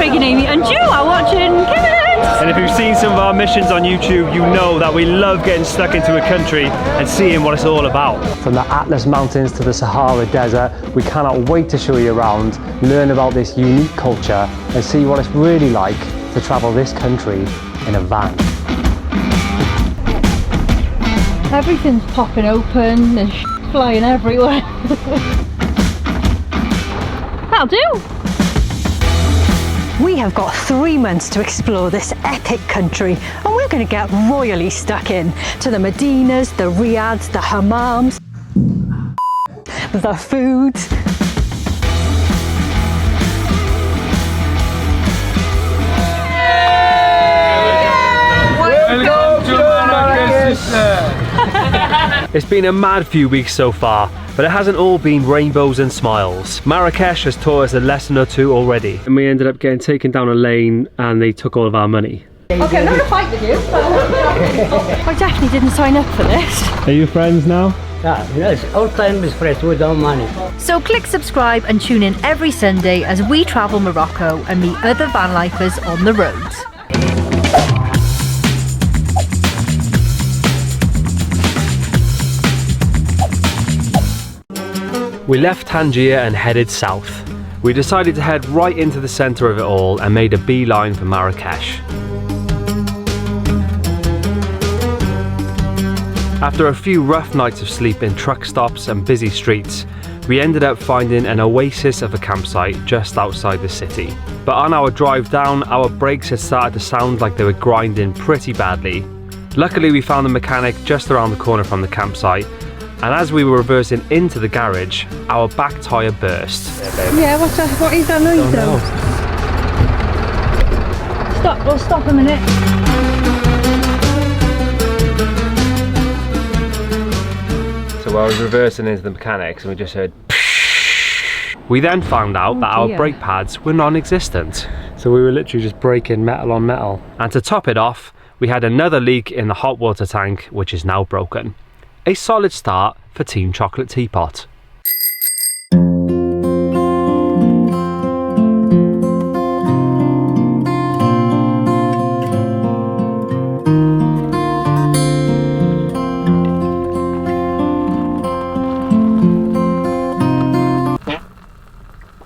Craig and Amy and Ju are watching Kimmins. And if you've seen some of our missions on YouTube, you know that we love getting stuck into a country and seeing what it's all about. From the Atlas Mountains to the Sahara Desert, we cannot wait to show you around, learn about this unique culture and see what it's really like to travel this country in a van. Everything's popping open and flying everywhere. That'll do. We have got 3 months to explore this epic country and we're going to get royally stuck in to the Medinas, the riads, the hammams, the food. Welcome to Marrakesh. It's been a mad few weeks so far, but it hasn't all been rainbows and smiles. Marrakesh has taught us a lesson or two already. And we ended up getting taken down a lane and they took all of our money. Okay, I'm not going to fight with you. I definitely didn't sign up for this. Are you friends now? Yes, all time is fresh without money. So click subscribe and tune in every Sunday as we travel Morocco and meet other van lifers on the roads. We left Tangier and headed south. We decided to head right into the centre of it all and made a beeline for Marrakesh. After a few rough nights of sleep in truck stops and busy streets, we ended up finding an oasis of a campsite just outside the city. But on our drive down, our brakes had started to sound like they were grinding pretty badly. Luckily, we found the mechanic just around the corner from the campsite, and as we were reversing into the garage, our back tyre burst. Yeah, what is that noise though? Stop a minute. So I was reversing into the mechanics and we just heard We then found out that our brake pads were non-existent. So we were literally just braking metal on metal. And to top it off, we had another leak in the hot water tank, which is now broken. A solid start for Team Chocolate Teapot.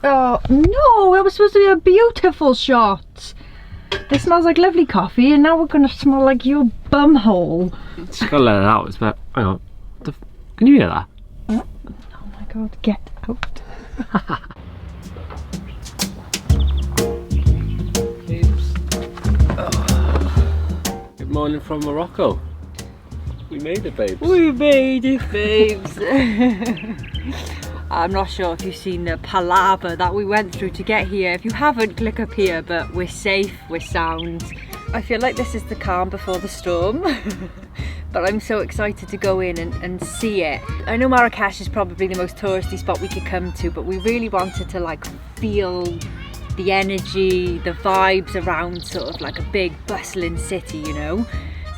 Oh no, it was supposed to be a beautiful shot. This smells like lovely coffee and now we're going to smell like your bum hole. Just gotta let it out, it's about, hang on. Can you hear that? Oh my god, get out. Good morning from Morocco. We made it, babes. We made it, babes. I'm not sure if you've seen the palaver that we went through to get here. If you haven't, click up here, but we're safe, we're sound. I feel like this is the calm before the storm. But I'm so excited to go in and see it. I know Marrakesh is probably the most touristy spot we could come to, but we really wanted to like feel the energy, the vibes around sort of like a big bustling city, you know?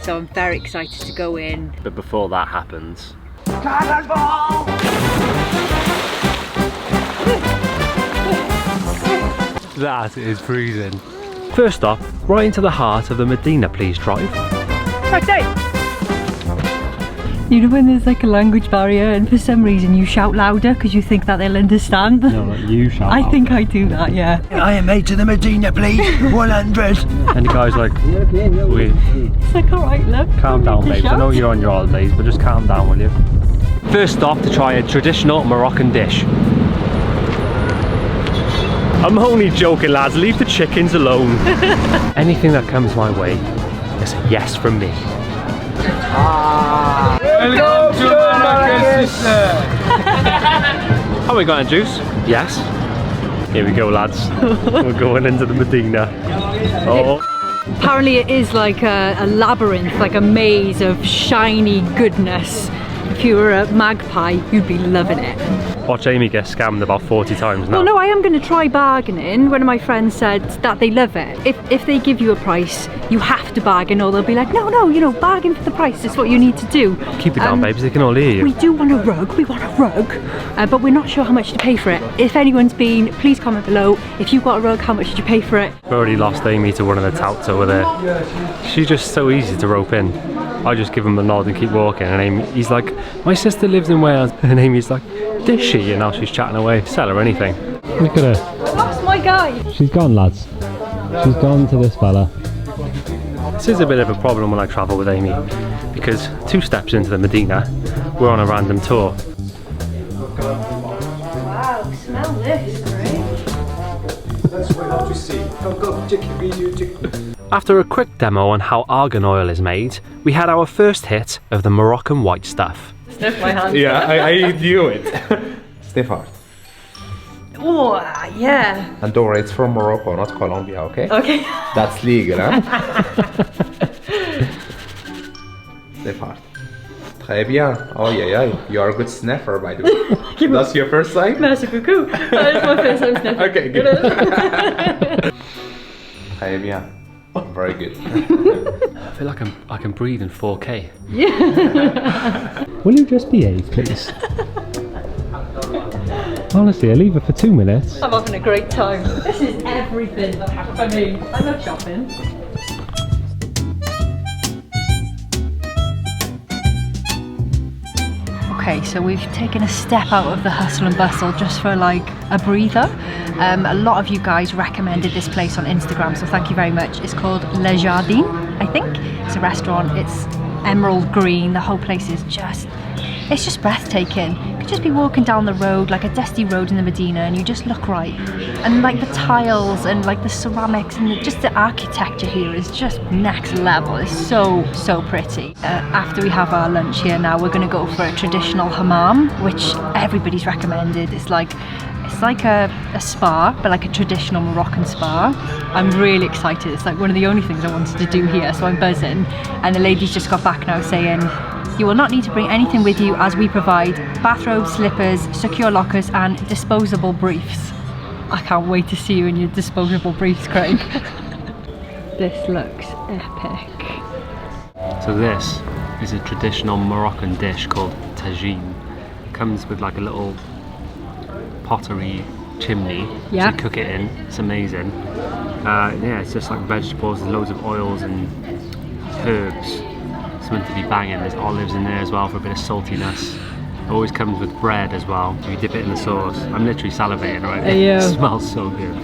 So I'm very excited to go in. But before that happens... That is freezing. First stop, right into the heart of the Medina, please drive. Okay. You know when there's like a language barrier and for some reason you shout louder because you think that they'll understand? No, like you shout I louder. think I do that, yeah. I am made to the Medina, please. 100. And the guy's like, wait, It's like, alright, look. calm down, babes. I shout. know you're on your holidays, but just calm down, will you? First stop to try a traditional Moroccan dish. I'm only joking, lads. Leave the chickens alone. Anything that comes my way is a yes from me. Welcome to Marrakesh. How are we going, Juice? Yes. Here we go, lads. We're going into the Medina. Oh. Apparently it is like a labyrinth, like a maze of shiny goodness. If you were a magpie, you'd be loving it. Watch Amy get scammed about 40 times now. Well, no, I am going to try bargaining. One of my friends said that they love it. If they give you a price, you have to bargain, or they'll be like, no, you know, bargain for the price. It's what you need to do. Keep it down, babes. They can all hear you. We do want a rug. We want a rug, but we're not sure how much to pay for it. If anyone's been, please comment below. If you've got a rug, how much did you pay for it? We've already lost Amy to one of the touts over there. She's just so easy to rope in. I just give him a nod and keep walking, and he's like, my sister lives in Wales, and Amy's like, does she? And now she's chatting away. Sell her anything. Look at her. I lost my guy. She's gone, lads. She's gone to this fella. This is a bit of a problem when I travel with Amy, because 2 steps into the Medina, we're on a random tour. Wow, smell this, great. That's what how to see. Go, check video. After a quick demo on how argan oil is made, we had our first hit of the Moroccan white stuff. Sniff my hand. Yeah, I knew it. Sniff hard. Oh, yeah. And don't worry, it's from Morocco, not Colombia, okay? Okay. That's legal, huh? Sniff hard. Très bien. Oh, yeah. You are a good sniffer, by the way. That's your first sign? Merci beaucoup. That's my first time sniffing. Okay, good. Très bien. Very good. I feel like I can breathe in 4K. Will you just behave, please? Honestly, I'll leave it for 2 minutes. I'm having a great time. This is everything. I mean, I love shopping. Okay, so we've taken a step out of the hustle and bustle just for like a breather. A lot of you guys recommended this place on Instagram, so thank you very much. It's called Le Jardin, I think. It's a restaurant. It's emerald green. The whole place is it's just breathtaking. You could just be walking down the road, like a dusty road in the Medina, and you just look right. And like the tiles and like the ceramics and just the architecture here is just next level. It's so pretty. After we have our lunch here now, we're going to go for a traditional hammam, which everybody's recommended. It's like a spa, but like a traditional Moroccan spa. I'm really excited. It's like one of the only things I wanted to do here, so I'm buzzing. And the lady's just got back now saying, you will not need to bring anything with you as we provide bathrobes, slippers, secure lockers and disposable briefs. I can't wait to see you in your disposable briefs, Craig. This looks epic. So this is a traditional Moroccan dish called tagine. It comes with like a little pottery chimney to cook it in. It's amazing. Yeah, it's just like vegetables, there's loads of oils and herbs. It's meant to be banging. There's olives in there as well for a bit of saltiness. It always comes with bread as well. You dip it in the sauce. I'm literally salivating right now. It smells so good.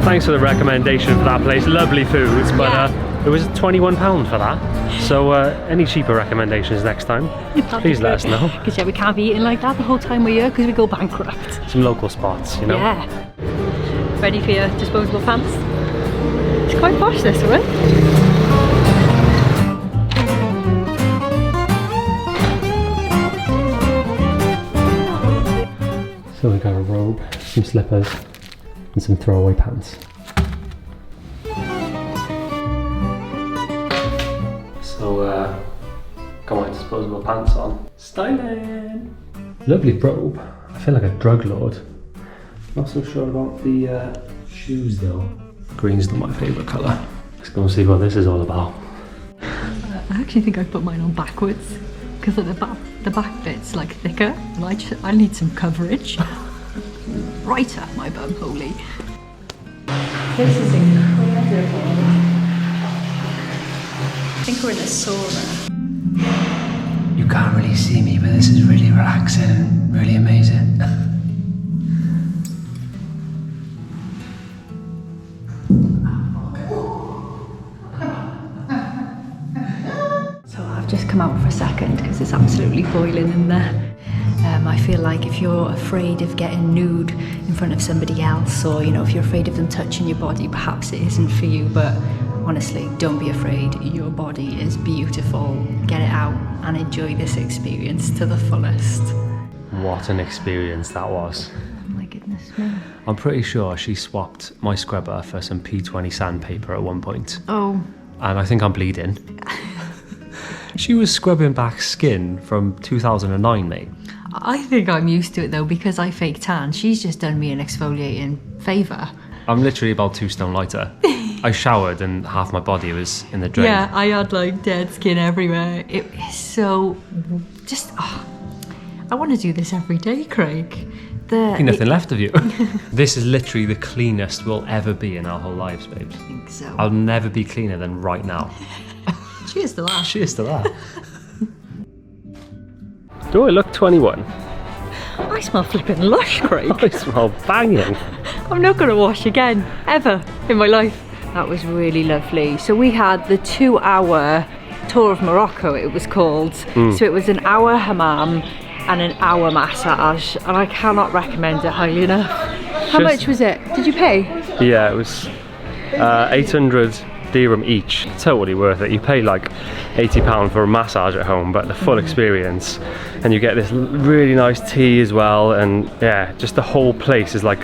Thanks for the recommendation for that place. Lovely foods, but it was £21 for that. So any cheaper recommendations next time, please let us know. Because we can't be eating like that the whole time we're here because we go bankrupt. Some local spots, you know. Yeah. Ready for your disposable pants? It's quite posh, this one. So we got a robe, some slippers, and some throwaway pants. So got my disposable pants on. Styling! Lovely robe. I feel like a drug lord. Not so sure about the shoes though. Green's not my favourite colour. Let's go and see what this is all about. I actually think I put mine on backwards because the back bit's like thicker and I need some coverage. Right up my bum, holy. This is incredible. I think we're in a sauna. You can't really see me, but this is really relaxing and really amazing. So I've just come out for a second because it's absolutely boiling in there. I feel like if you're afraid of getting nude in front of somebody else, or you know, if you're afraid of them touching your body, perhaps it isn't for you, but honestly, don't be afraid. Your body is beautiful. Get it out and enjoy this experience to the fullest. What an experience that was. Oh my goodness me. I'm pretty sure she swapped my scrubber for some P20 sandpaper at one point. Oh. And I think I'm bleeding. She was scrubbing back skin from 2009, mate. I think I'm used to it though because I fake tan. She's just done me an exfoliating favour. I'm literally about 2 stone lighter. I showered and half my body was in the drain. Yeah, I had like dead skin everywhere. It is so just. I want to do this every day, Craig. Nothing left of you. This is literally the cleanest we'll ever be in our whole lives, babes. I think so. I'll never be cleaner than right now. Cheers to that. Cheers to that. Do I look 21? I smell flipping lush, Craig. I smell banging. I'm not going to wash again, ever in my life. That was really lovely. So we had the 2-hour tour of Morocco, it was called. So it was an hour hammam and an hour massage, and I cannot recommend it highly enough. How much was it? Did you pay? Yeah, it was 800 dirham each. Totally worth it. You pay like £80 for a massage at home, but the full experience, and you get this really nice tea as well, and yeah, just the whole place is like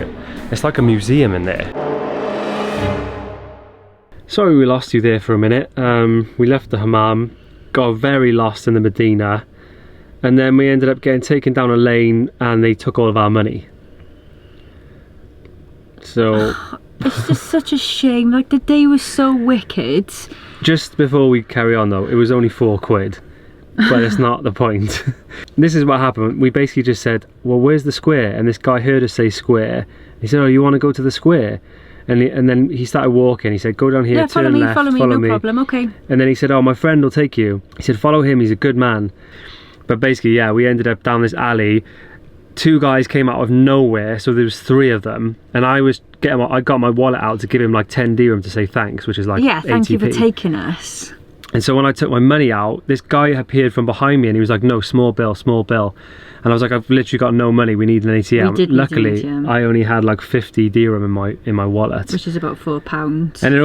it's like a museum in there. Sorry we lost you there for a minute. We left the hammam, got very lost in the Medina, and then we ended up getting taken down a lane and they took all of our money. So It's just such a shame. Like, the day was so wicked. just before we carry on though, it was only £4, but it's not the point. This is what happened. We basically just said, well, where's the square? And this guy heard us say square. He said, oh, you want to go to the square? And then he started walking. He said, go down here, Yeah, turn left, follow me, no problem, okay. And then he said, oh, my friend will take you. He said, follow him, he's a good man. But basically, yeah, we ended up down this alley. 2 guys came out of nowhere, so there was 3 of them. And I got my wallet out to give him like 10 dirham to say thanks, which is like Yeah, thank you for 80p. taking us. And so when I took my money out, this guy appeared from behind me and he was like, no, small bill, small bill. And I was like, I've literally got no money, we need an ATM. We did need Luckily, an ATM. I only had like 50 dirham in my wallet. Which is about £4. And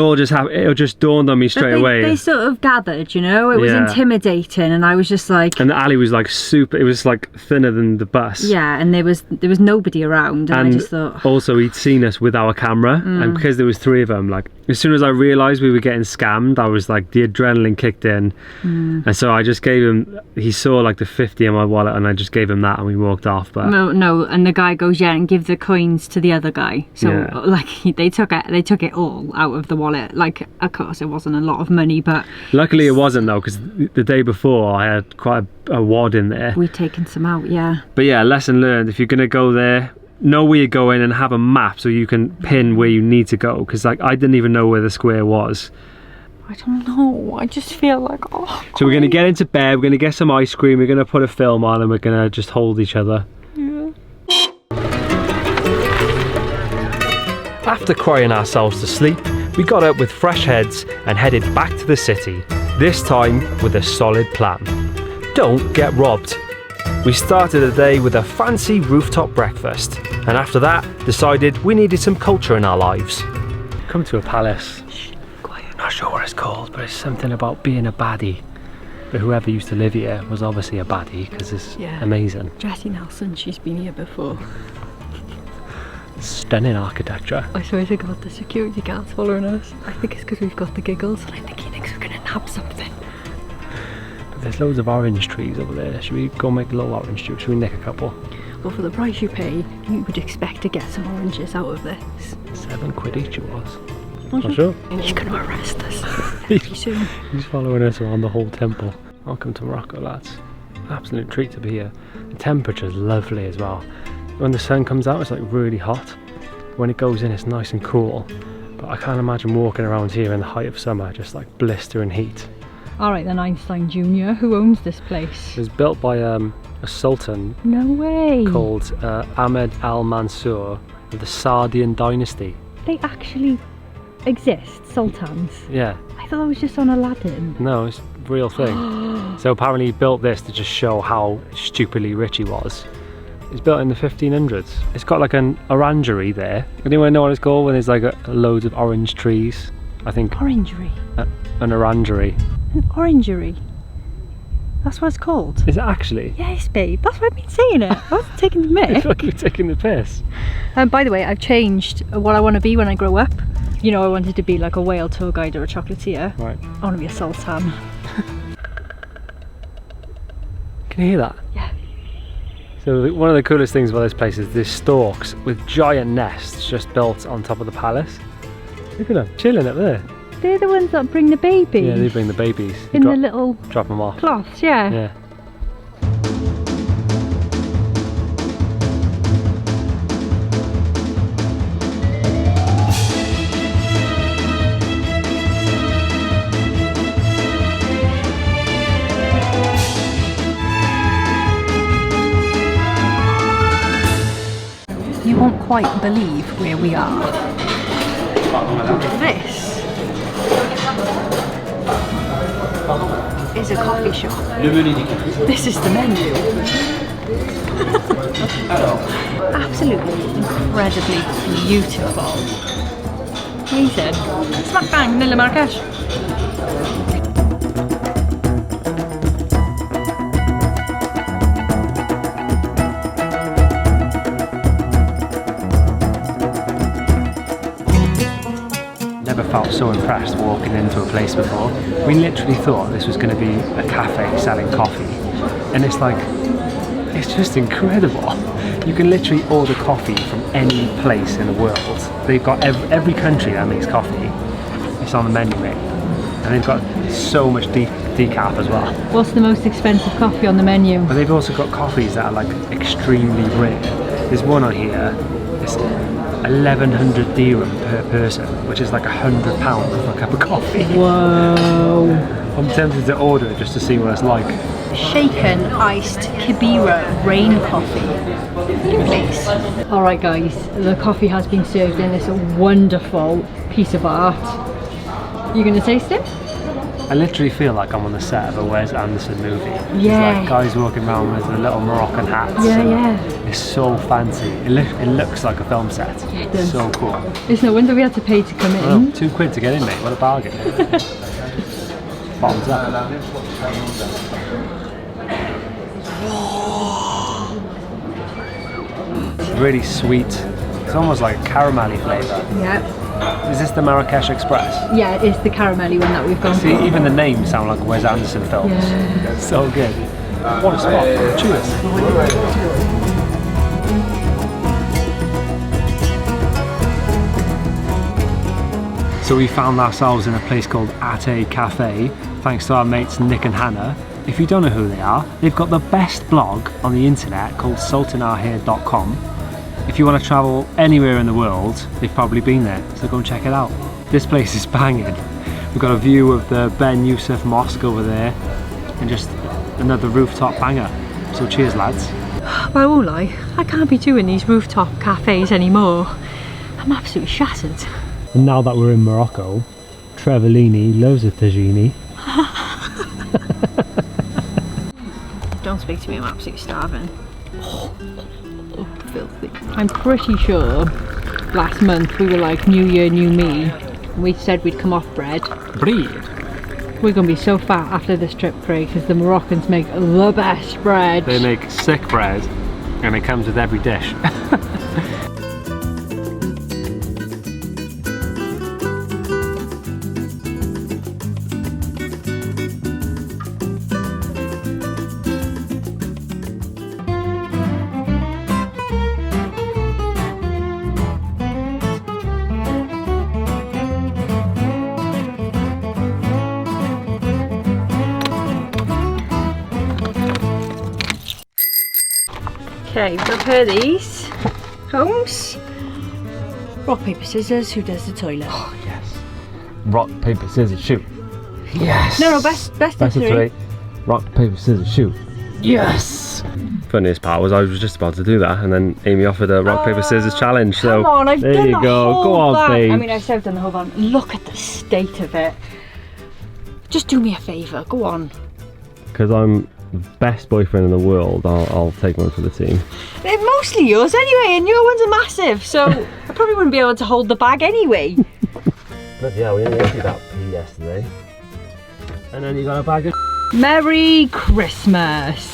it just dawned on me straight away. They sort of gathered, you know? It was Yeah. intimidating, and I was just like... And the alley was like super, it was like thinner than the bus. Yeah, and there was nobody around, and I just thought... Also, he'd seen us with our camera, and because there was 3 of them, like, as soon as I realised we were getting scammed, I was like, the adrenaline kicked in. And so I just gave him, he saw like the 50 in my wallet, and I just gave him that, and we walked off. But No, and the guy goes, yeah, and give the coins to the other guy. So, Yeah. like, they took it all out of the wallet. Like, of course, it wasn't a lot of money, but... luckily it wasn't though, because the day before I had quite a wad in there. We'd taken some out, yeah. But yeah, lesson learned, if you're going to go there, know where you're going and have a map so you can pin where you need to go, because like I didn't even know where the square was. I don't know, I just feel like, oh... So we're going to get into bed, we're going to get some ice cream, we're going to put a film on, and we're going to just hold each other. Yeah. After crying ourselves to sleep, we got up with fresh heads and headed back to the city, this time with a solid plan. Don't get robbed. We started the day with a fancy rooftop breakfast, and after that decided we needed some culture in our lives. Come to a palace. Quiet. Not sure what it's called, but it's something about being a baddie. But whoever used to live here was obviously a baddie, because it's amazing. Jessie Nelson, she's been here before. Stunning architecture. I swear to God, the security guard's following us. I think it's because we've got the giggles, and I think he thinks we're going to nab something. There's loads of orange trees over there. Should we go make a little orange juice? Should we nick a couple? Well, for the price you pay, you would expect to get some oranges out of this. £7 each it was. Not Not sure. He's going to arrest us pretty soon. He's following us around the whole temple. Welcome to Morocco, lads. Absolute treat to be here. The temperature's lovely as well. When the sun comes out, it's like really hot. When it goes in, it's nice and cool. But I can't imagine walking around here in the height of summer, just like blistering heat. Alright then, Einstein Jr., who owns this place? It was built by a sultan No way! called Ahmed al-Mansur of the Sardian dynasty. They actually exist, sultans? Yeah, I thought that was just on Aladdin. no, it's a real thing. So apparently he built this to just show how stupidly rich he was. It's built in the 1500s. It's got like an orangery there. Anyone know what it's called when there's like loads of orange trees? I think Orangery? an orangery. An orangery? That's what it's called? Is it actually? Yes, babe, that's what I've been saying it. I wasn't taking the I mic. feel like you're taking the piss. By the way, I've changed what I want to be when I grow up. You know, I wanted to be like a whale tour guide or a chocolatier. Right. I want to be a sultan. Can you hear that? Yeah. So one of the coolest things about this place is there's storks with giant nests just built on top of the palace. Look at them, chilling up there. They're the ones that bring the babies. Yeah, they bring the babies. In the little drop them off. cloths, yeah. Yeah. You won't quite believe where we are. This is a coffee shop. This is the menu. Absolutely incredibly beautiful. Amazing. Smack bang, middle of Marrakesh. Never felt so impressed walking into a place before. We literally thought this was going to be a cafe selling coffee, and it's like, it's just incredible. You can literally order coffee from any place in the world. They've got every country that makes coffee. It's on the menu, mate. And they've got so much decaf as well. What's the most expensive coffee on the menu? But they've also got coffees that are like extremely rare. There's one on here, it's 1,100 dirham per person, which is like £100 for a cup of coffee. Whoa. I'm tempted to order it just to see what it's like. Shaken iced Kibera rain coffee. Please. Alright guys, the coffee has been served in this wonderful piece of art. You gonna taste it? I literally feel like I'm on the set of a Wes Anderson movie. Yeah. There's like guys walking around with the little Moroccan hats. Yeah, yeah. It's so fancy. It looks like a film set. Yeah, it It's does. so cool. It's no wonder we had to pay to come in. Oh, £2 to get in, mate. What a bargain. Bottoms up. Really sweet. It's almost like caramelly flavour. Yeah. Is this the Marrakesh Express? Yeah, it's the caramelly one that we've gone See, for. even the names sound like Wes Anderson films. Yeah. So good. What a spot. Cheers. So we found ourselves in a place called Ate Cafe, thanks to our mates Nick and Hannah. If you don't know who they are, they've got the best blog on the internet called sultanarhere.com. If you want to travel anywhere in the world, they've probably been there, so go and check it out. This place is banging. We've got a view of the Ben Yusuf Mosque over there, and just another rooftop banger. So cheers, lads. But I won't lie, I can't be doing these rooftop cafes anymore. I'm absolutely shattered. And now that we're in Morocco, Trevolini loves a tagine. Don't speak to me, I'm absolutely starving. Oh, filthy. I'm pretty sure last month we were like, New Year, new me. And we said we'd come off bread. Bread? We're going to be so fat after this trip, Craig, because the Moroccans make the best bread. They make sick bread, and it comes with every dish. Okay, prepare these. Holmes. Rock, paper, scissors. Who does the toilet? Oh, yes. Rock, paper, scissors, shoot. Yes. No, best of three. Rock, paper, scissors, shoot. Yes. Funniest part was I was just about to do that, and then Amy offered a rock, paper, scissors challenge. So Come on, I've there done you the go. whole Go on, van. babe. I mean, I've done the whole van. Look at the state of it. Just do me a favour. Go on. Because I'm the best boyfriend in the world, I'll take one for the team. They're mostly yours anyway, and your ones are massive, so I probably wouldn't be able to hold the bag anyway. But yeah, we only emptied that pee yesterday. And then you got a bag of Merry Christmas.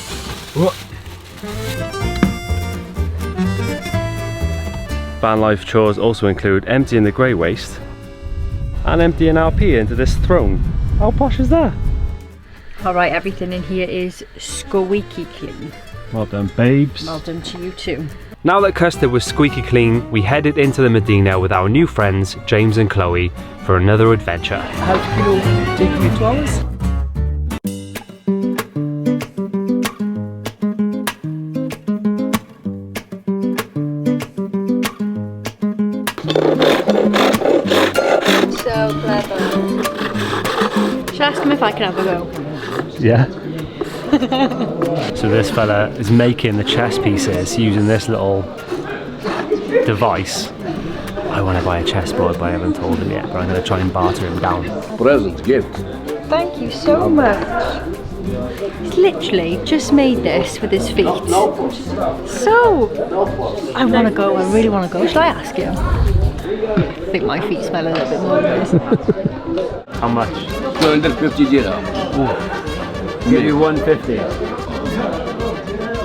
Van life chores also include emptying the grey waste and emptying our pee into this throne. How posh is that? Alright, everything in here is squeaky clean. Well done, babes. Well done to you too. Now that custard was squeaky clean, we headed into the Medina with our new friends, James and Chloe, for another adventure. Half kilo, take me 2 hours. So clever. Should I ask him if I can have a go? Yeah. So this fella is making the chess pieces using this little device. I want to buy a chessboard, but I haven't told him yet, but I'm going to try and barter him down. Present, gift. Thank you so much. He's literally just made this with his feet. So, I want to go, I really want to go. Shall I ask him? I think my feet smell a little bit more than his. How much? 250 dirham. Give you 150.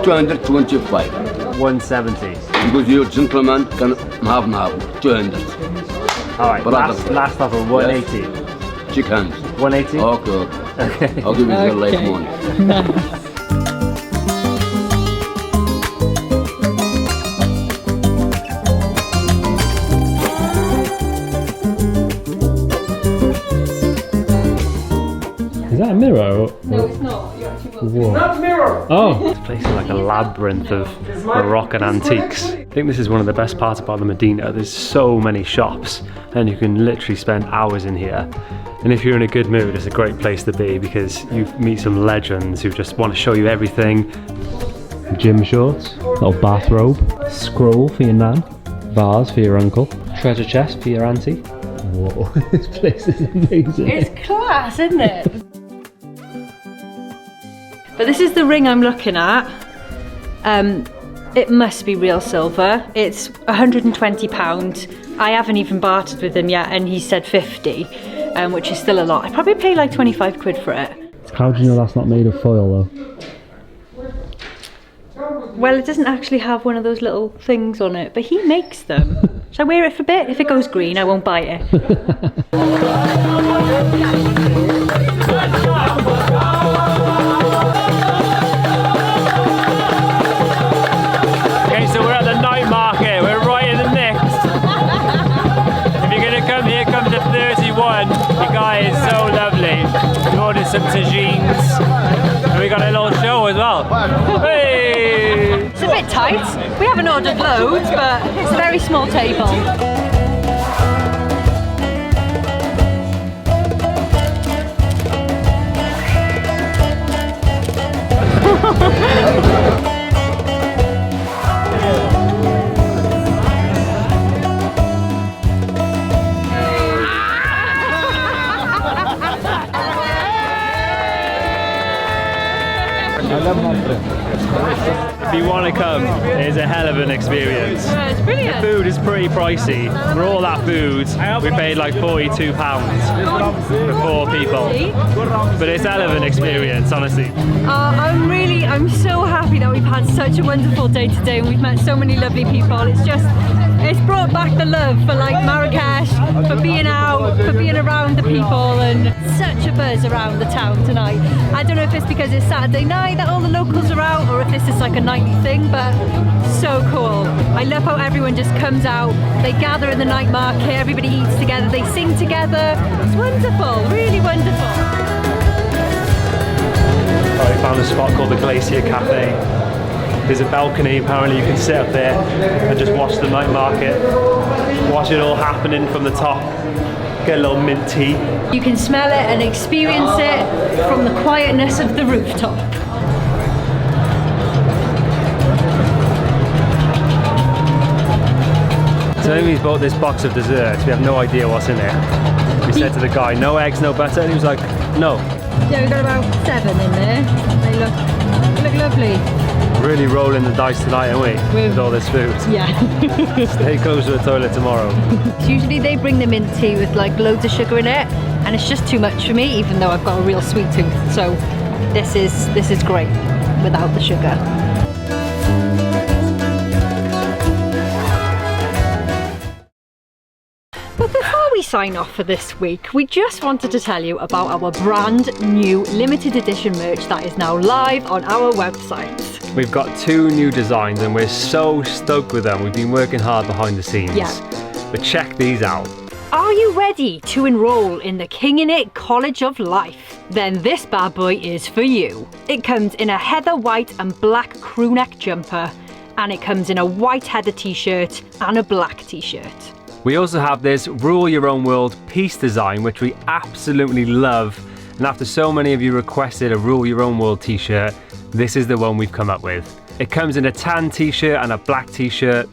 225. 170. Because you're a gentleman, can have 200. Alright, Brother. last offer, 180. Shake hands. 180? Okay. I'll give you the life money. Is that a mirror? No, it's not. You actually will. Not mirror! Oh! This place is like a labyrinth of Moroccan antiques. I think this is one of the best parts about the Medina. There's so many shops and you can literally spend hours in here. And if you're in a good mood, it's a great place to be because you meet some legends who just want to show you everything. Gym shorts, little bathrobe, scroll for your nan, vase for your uncle, treasure chest for your auntie. Whoa, this place is amazing. It's class, isn't it? But this is the ring I'm looking at. It must be real silver. It's £120. I haven't even bartered with him yet and he said 50, which is still a lot. I'd probably pay like 25 quid for it. How do you know that's not made of foil though? Well, it doesn't actually have one of those little things on it, but he makes them. Shall I wear it for a bit? If it goes green, I won't buy it. Okay, so we're at the night market. We're right in the mix. If you're gonna come here, come to 31. The guy is so lovely. We ordered some tagines. And we got a little show as well. Hey! It's a bit tight. We haven't ordered loads, but it's a very small table. If you want to come, it's a hell of an experience. Yeah, it's brilliant. The food is pretty pricey. For all that food, we paid like £42 for 4 people. But it's a hell of an experience, honestly. I'm so happy that we've had such a wonderful day today and we've met so many lovely people. It's brought back the love for like Marrakesh, for being out, for being around the people, and such a buzz around the town tonight. I don't know if it's because it's Saturday night that all the locals are out or if this is like a nightly thing, but so cool. I love how everyone just comes out, they gather in the night market, everybody eats together, they sing together. It's wonderful, really wonderful. Oh, we found a spot called the Glacier Cafe. There's a balcony, apparently you can sit up there and just watch the night market, watch it all happening from the top, get a little mint tea. You can smell it and experience it from the quietness of the rooftop. So Amy's bought this box of desserts, we have no idea what's in it. We said to the guy, no eggs, no butter, and he was like, no. Yeah, we've got about 7 in there. They look lovely. Really rolling the dice tonight, aren't we? With all this food. Yeah. Stay close to the toilet tomorrow. Usually they bring the mint tea with like loads of sugar in it, and it's just too much for me, even though I've got a real sweet tooth. So this is great without the sugar. But before we sign off for this week, we just wanted to tell you about our brand new limited edition merch that is now live on our website. We've got 2 new designs and we're so stoked with them. We've been working hard behind the scenes. Yeah. But check these out. Are you ready to enroll in the King in It College of Life? Then this bad boy is for you. It comes in a heather white and black crewneck jumper, and it comes in a white heather t-shirt and a black t-shirt. We also have this Rule Your Own World piece design, which we absolutely love. And after so many of you requested a Rule Your Own World t-shirt, this is the one we've come up with. It comes in a tan t-shirt and a black t-shirt.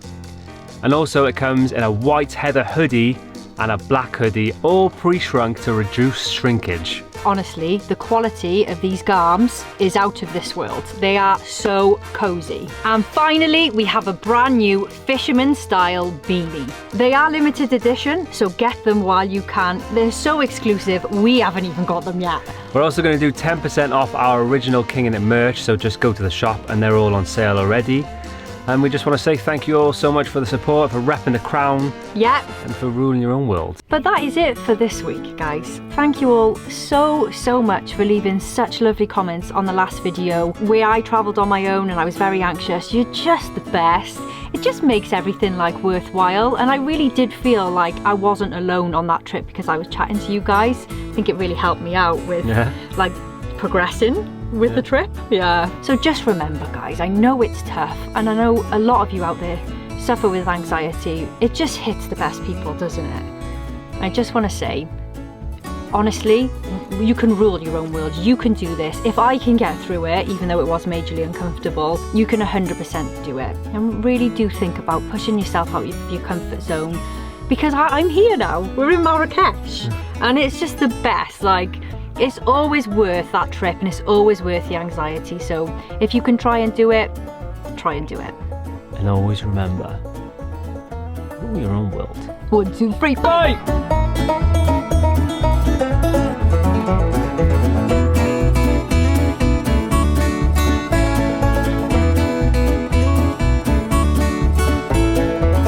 And also it comes in a white heather hoodie and a black hoodie, all pre-shrunk to reduce shrinkage. Honestly, the quality of these garms is out of this world. They are so cozy. And finally, we have a brand new fisherman style beanie. They are limited edition, so get them while you can. They're so exclusive, we haven't even got them yet. We're also going to do 10% off our original King in It merch, so just go to the shop and they're all on sale already. And we just want to say thank you all so much for the support, for repping the crown. Yeah. And for ruling your own world. But that is it for this week, guys. Thank you all so much for leaving such lovely comments on the last video where I travelled on my own and I was very anxious. You're just the best. It just makes everything like worthwhile, and I really did feel like I wasn't alone on that trip because I was chatting to you guys. I think it really helped me out with like progressing with the trip. So just remember, guys, I know it's tough and I know a lot of you out there suffer with anxiety. It just hits the best people, doesn't it? I just want to say, honestly, you can rule your own world. You can do this. If I can get through it, even though it was majorly uncomfortable, you can 100% do it. And really do think about pushing yourself out of your comfort zone, because I'm here now. We're in Marrakesh and it's just the best. Like, it's always worth that trip and it's always worth the anxiety. So if you can try and do it, try and do it. And always remember, rule your own world. 1, 2, 3, 4.